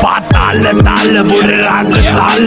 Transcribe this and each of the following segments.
පාතාල තාල බොඩ රාග තාල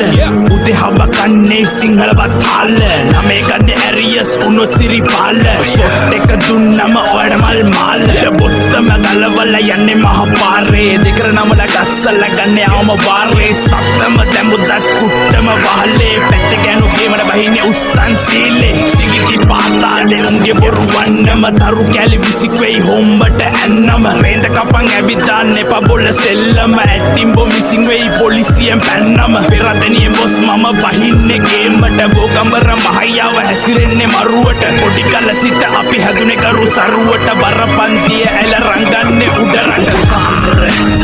උදේ හව කන්නේ සිංහල බතාල නමේ ගන්නේ ඇරියස් උනොත් සිරිපාල ෂොට් එක දුන්නම ඔයාට මල් මාල බොත්තම ගලවල යන්නේ මහ පාරේ දෙකර නමල ගස්සල ගන්නේ ආවම වාරේ සත්තම දැමුදත් කුට්ටම වහලේ පැත්ත ගෑනු ගේමන බහින්නේ උස්සන් සීලේ සිගිති පාතාලේ උන්ගේ බොරු වන්නම තරු කැලි විසික්වෙයි හොම්බට ඇන්නම රේන්ද කපන් ඇවිදාන්න එපා බොල සෙල්ලම ඇටිම්බෝ මිසින් වෙයි පොලිසියෙන් පැන්නම පෙරදනිය බොස් මම බහින්නේ ගේමට බෝගම්බර මහයාව හැසිරෙන්නේ මරුවට පොඩි කල සිට අපි හැදුනේ කරු සරුවට බරපන්තිය ඇල රංගන්නේ උඩරට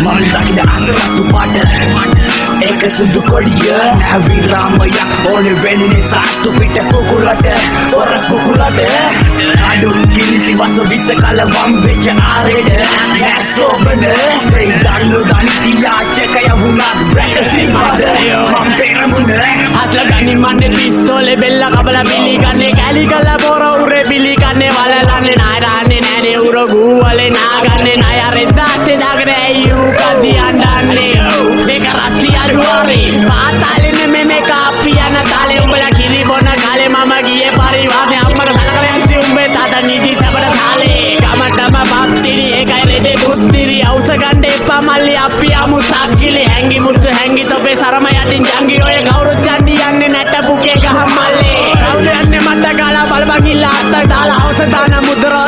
මල් දකින අසරතු පාට ඒක සුදු කොඩිය නැවි රාමය ඕනේ වෙන්නේ සාතු පිට කුකුලට ඔර කුකුලට අඩු කිලිසි වස්තු විස කල වම්බෙච්ච ආරෙඩ ඇසෝබන දන්නු දනිතියා චකය වුණා බ්‍රැක සිම්මද මම් පෙරමුණ අස්ල ගනින් මන්නේ පිස්තෝලේ බෙල්ල කබල බිලි ගන්නේ කැලි කල බොර උරේ බිලි ගන්නේ වලලන්නේ නායරන්නේ නෑනේ උර ගූවලේ නාගන්නේ නාය රෙද්දාසේ දාගෙන ඇයු කදි අඬන්නේ මේක රස්සිය දුවරේ පාතාලෙන මේ කාපියන තාලේ උඹලා කිලි බොන කාලේ මම ගියේ පරිවාසේ අම්මට සලකලා යන්ති උඹේ තාත නිදි සබර තාලේ ගමටම බක්තිරි ඒකයි රෙදේ බුද්ධිරි අවුස ගන්න එපා මල්ලි අපි ආමු සක්කිලි හැංගි මුතු හැංගි තොපේ සරම යටින් ජංගි ඔය කවුරුත් යන්නේ යන්නේ නැට පුකේ ගහම් මල්ලේ කවුද යන්නේ මට ගාලා බලපන් ඉල්ල අත්ත දාලා අවස දාන මුද්‍රෝගේ